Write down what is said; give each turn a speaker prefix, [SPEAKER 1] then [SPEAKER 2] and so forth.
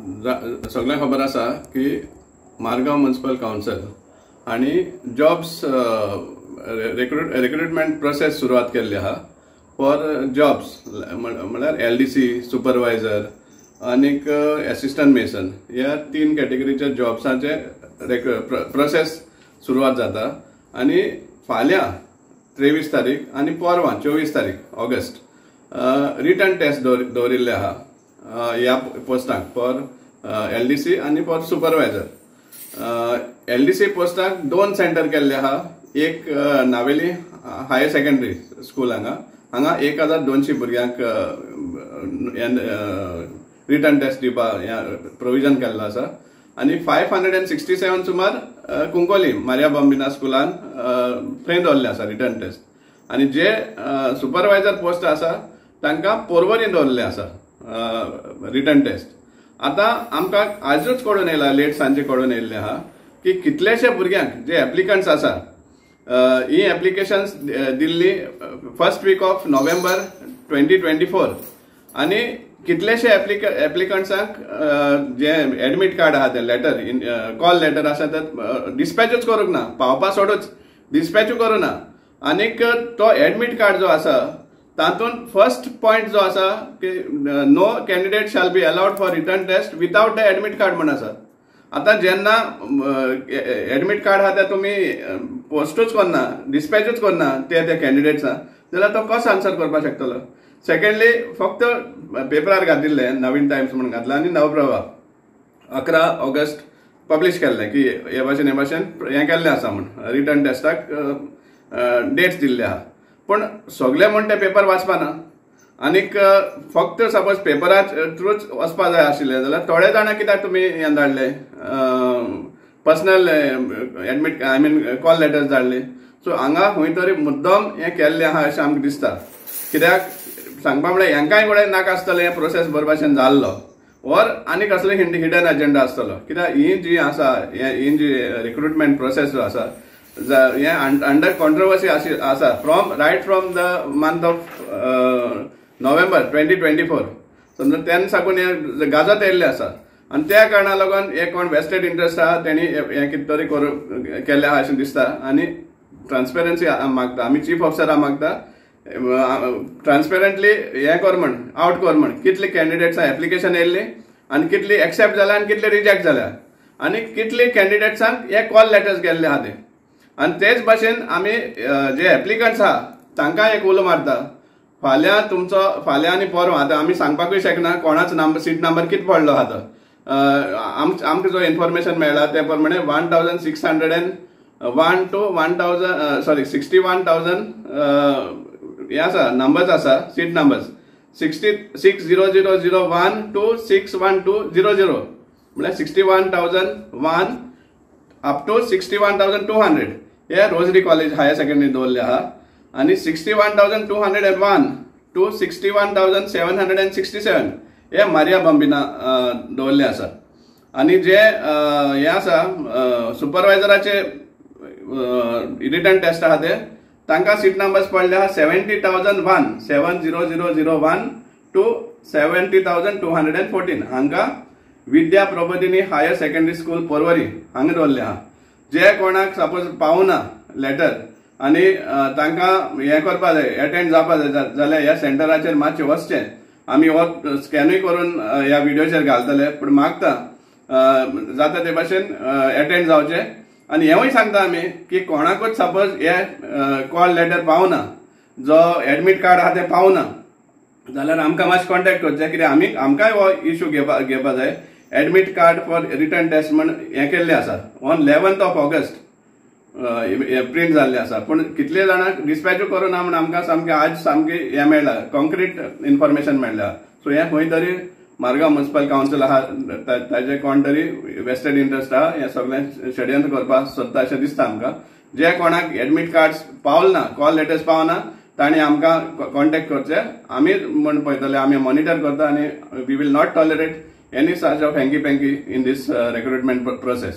[SPEAKER 1] सगळ्यांक खबर आसा की मारगांव म्युनिसिपल काउन्सिल आणि जॉब्स रिक्रुटमेंट प्रोसेस सुरवात केल्ली आहा फॉर जॉब्स म्हळ्यार LDC सुपरवायझर आनीक असिस्टंट मेसन ह्या 3 कॅटेगरीच्या जॉब्सांचे प्रोसेस सुरवात जाता आणि फाल्यां 23 तारीख आणि परवां 24 तारीख ऑगस्ट रिटन टेस्ट दवरिल्ले आहा ह्या पोस्टांक फॉर LDC आणि फॉर सुपरवायझर LDC पोस्टाक 2 सेंटर केल्ले आहा एक नावेली हायर सेकंडरी स्कूल हांगा 1200 भुरग्यांक रिटन टेस्ट दिवपाक प्रोविजन केल्लो आसा आणि 567 सुमार कुंकोली मारिया बॉम्बिना स्कुलान थंय दवरले आसा रिटन टेस्ट आणि जे सुपरवायझर पोस्ट आसा तांकां पोरवरी दवरले आसा रिटन टेस्ट. आता आमकां आजूच कळून येयला लेट सांजे कळून येयल्ले आहा की कितलेशे भुरग्यांक जे एप्लिकंट्स आसा ही एप्लिकेशन्स दिल्ली फर्स्ट वीक ऑफ नोव्हेंबर 2024 आणि कितलेशे एप्लिकंट्सांक जे एडमिट कार्ड आहा ते लेटर कॉल लेटर आसा ते डिस्पॅचूच करूंक ना पावपा सोडूच डिस्पॅचू करूं ना आनीक तो एडमिट कार्ड जो आसा तातून फर्स्ट पॉइंट जो आसा की no candidate shall be allowed for return test without the admit card म्हण आसा. आता जेन्ना एडमिट कार्ड आहा ते तुमी पोस्टूच करना डिस्पॅचूच करना ते कॅन्डिडेट्सांक जाल्यार तो कसो आन्सर करपाक शकतलो. सेकंडली फक्त पेपरार घातिल्ले नवीन टायम्स म्हणून घातला आणि नवप्रभा 11 ऑगस्ट पब्लिश केल्ले की हे भाशेन हे केल्ले आसा म्हण रिटर्न टेस्टाक डेट्स दिल्ले आहा पण सगळे म्हण ते पेपर वाचपाना आनीक फक्त सपोज पेपरा थ्रूच वचपा जाय आशिल्ले जाल्यार थोडे जाणां कित्याक तुमी हे धाडले पर्सनल एडमिट कॉल लेटर्स धाडले. सो हांगा खंय तरी मुद्दम हे केल्ले आहा अशें आमकां दिसता कित्याक सांगपा म्हळ्यार हेंकाय कडेन नाका आसतलें हे प्रोसेस बरे भाशेन जाल्लो ऑर आनी कसलो हिडन एजेंडा आसतलो कित्याक ही जी आसा ही जी रिक्रुटमेंट प्रोसेस जो आसा हे अंडर कॉन्ट्रोवर्सी आसा riot from the month of November 2024 समजा तेन्ना साकून हे गाजत येयल्ले आसा आणि त्या कारणाक लागून हे कोण वेस्टेड इंटरेस्ट आहा तेणी हे कितें तरी केल्ले आहा अशें दिसता आणि ट्रान्सपेरन्सी मागता आमी चीफ ऑफिसराक मागता ट्रान्सपेरंटली हे कर म्हण आउट कर म्हण कितले कॅन्डिडेट्सां एप्लिकेशन येयल्ली आनी कितली एक्सेप्ट जाल्या आनी कितले रिजेक्ट जाल्या आनी कितले कॅन्डिडेट्सांक हे कॉल लेटर्स गेल्ले आहा ते आणि तेच भाशेन आमी जे एप्लिकंट्स आहा तांकां एक उलो मारता फाल्यां तुमचो फाल्यां आनी परवां आतां आमी सांगपाकूय शकना कोणाचो नंबर सीट नंबर कितें पडलो आहा तो आमकां जो इन्फॉर्मेशन मेळ्ळा ते प्रमाणे 1601 to 61,000 हे आसा नंबर्स आसा सीट नंबर्स 60001 to 61200 म्हळ्यार 61,001 अप टू 61,200 हे रोजरी कॉलेज हायर सेकंडरी दवरले आहा आणि 61,201 to 61,767 हे मारिया बॉम्बिना दवरले आसा. आणि जे हे आसा सुपरवायझराचे रिटन टेस्ट आहा ते तांकां सीट नंबर्स पडले आहा 70,001 to 70,214 हांकां विद्या Prabodhini higher secondary school Porvorim हांगा दवरले आहा. जे कोणाक सपोज पावना लेटर आणि तांकां हे करपा जाय अटेंड जावपा जाय जाल्यार ह्या सेंटराचेर मातशें वचचें आमी हो स्कॅनूय करून ह्या व्हिडिओचेर घालतले पण मागता जाता ते भाशेन अटेंड जावचे. आणि हेवूय सांगता आमी की कोणाकूच सपोज हे कॉल लेटर पावना जो एडमिट कार्ड आहा ते पावना जाल्यार आमकां मातशें कॉन्टॅक्ट करचें कित्याक आमकांय हो इश्यू घेवपा जाय. Admit card for return test म्हण हे केल्ले आसा on 11th of August print जाल्ले आसा पण कितले जाणांक डिस्पॅचू करूना म्हण आमकां सामकें आज सामकें हे मेळ्ळां कॉन्क्रीट इन्फॉर्मेशन मेळ्ळां. सो हे खंय तरी मारगांव म्युनिसिपल काउन्सिल आहा ताजे कोण तरी वेस्टेड इंटरेस्ट आहा हे सगळें षडयंत्र करपाक सोदता अशें दिसता आमकां. जे कोणाक एडमिट कार्ड्स पावलना कॉल लेटर्स पावना तांणी आमकां कॉन्टॅक्ट करचे आमी म्हण पळयतले आमी मॉनिटर करता आणि we will not tolerate any such of hanky panky in this recruitment process.